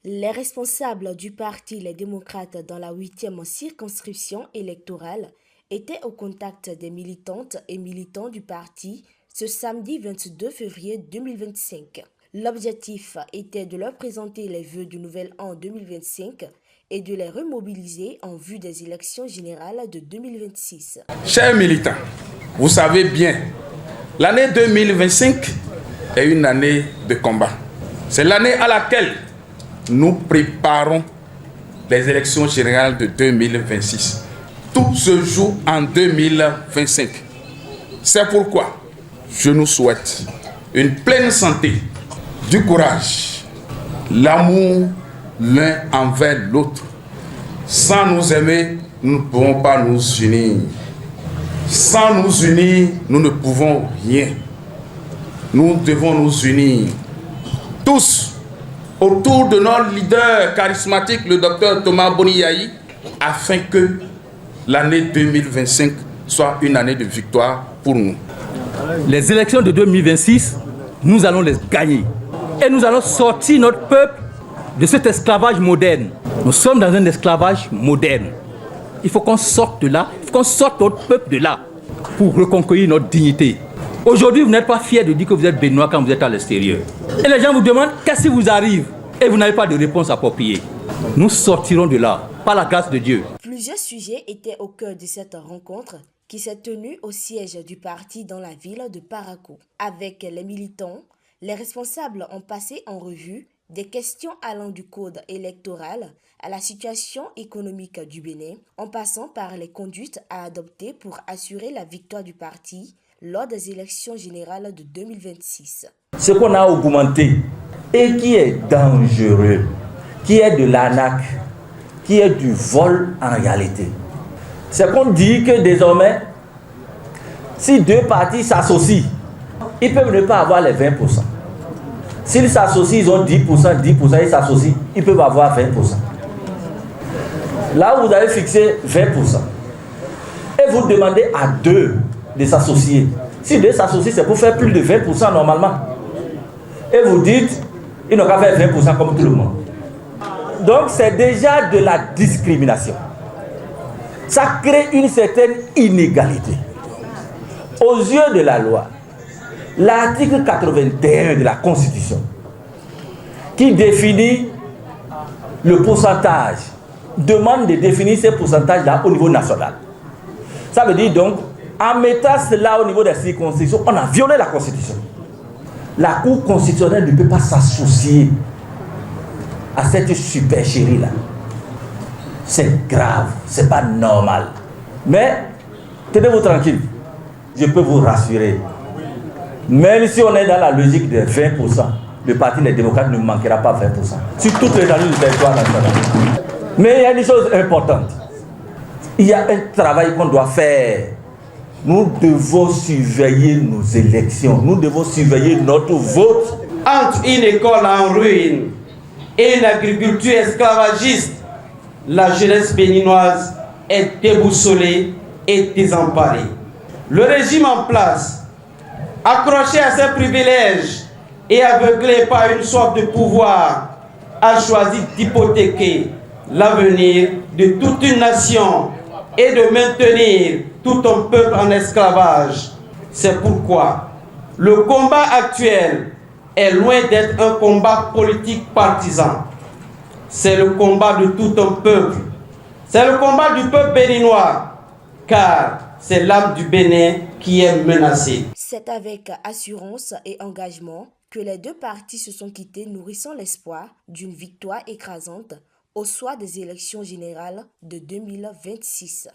Les responsables du parti Les Démocrates dans la 8e circonscription électorale étaient au contact des militantes et militants du parti ce samedi 22 février 2025. L'objectif était de leur présenter les vœux du nouvel an 2025 et de les remobiliser en vue des élections générales de 2026. Chers militants, vous savez bien, l'année 2025 est une année de combat. C'est l'année à laquelle nous préparons les élections générales de 2026. Tout se joue en 2025. C'est pourquoi je nous souhaite une pleine santé, du courage, l'amour l'un envers l'autre. Sans nous aimer, nous ne pouvons pas nous unir. Sans nous unir, nous ne pouvons rien. Nous devons nous unir tous autour de notre leader charismatique, le docteur Thomas Boniaï, afin que l'année 2025 soit une année de victoire pour nous. Les élections de 2026, nous allons les gagner. Et nous allons sortir notre peuple de cet esclavage moderne. Nous sommes dans un esclavage moderne. Il faut qu'on sorte de là, il faut qu'on sorte notre peuple de là pour reconquérir notre dignité. Aujourd'hui, vous n'êtes pas fiers de dire que vous êtes béninois quand vous êtes à l'extérieur. Et les gens vous demandent qu'est-ce qui vous arrive et vous n'avez pas de réponse appropriée. Nous sortirons de là, par la grâce de Dieu. Plusieurs sujets étaient au cœur de cette rencontre qui s'est tenue au siège du parti dans la ville de Parakou. Avec les militants, les responsables ont passé en revue des questions allant du code électoral à la situation économique du Bénin, en passant par les conduites à adopter pour assurer la victoire du parti lors des élections générales de 2026. Ce qu'on a augmenté et qui est dangereux, qui est de l'arnaque, qui est du vol en réalité, c'est qu'on dit que désormais, si deux partis s'associent, ils peuvent ne pas avoir les 20%. S'ils s'associent, ils ont 10%, ils s'associent, ils peuvent avoir 20%. Là où vous avez fixé 20%, et vous demandez à deux de s'associer. Si deux s'associent, c'est pour faire plus de 20% normalement. Et vous dites, ils n'ont qu'à faire 20% comme tout le monde. Donc c'est déjà de la discrimination. Ça crée une certaine inégalité. Aux yeux de la loi, l'article 81 de la Constitution, qui définit le pourcentage, demande de définir ces pourcentages-là au niveau national. Ça veut dire donc, en mettant cela au niveau des circonscriptions, on a violé la Constitution. La Cour constitutionnelle ne peut pas s'associer à cette supercherie-là. C'est grave, c'est pas normal. Mais, tenez-vous tranquille, je peux vous rassurer. Même si on est dans la logique de 20%, le Parti des démocrates ne manquera pas 20%. Sur toutes les années du territoire national. Mais il y a une chose importante. Il y a un travail qu'on doit faire. Nous devons surveiller nos élections. Nous devons surveiller notre vote. Entre une école en ruine et une agriculture esclavagiste, la jeunesse béninoise est déboussolée et désemparée. Le régime en place, accroché à ses privilèges et aveuglé par une soif de pouvoir, a choisi d'hypothéquer l'avenir de toute une nation et de maintenir tout un peuple en esclavage. C'est pourquoi le combat actuel est loin d'être un combat politique partisan. C'est le combat de tout un peuple. C'est le combat du peuple béninois, car c'est l'âme du Bénin qui est menacée. C'est avec assurance et engagement que les deux partis se sont quittés, nourrissant l'espoir d'une victoire écrasante au soir des élections générales de 2026.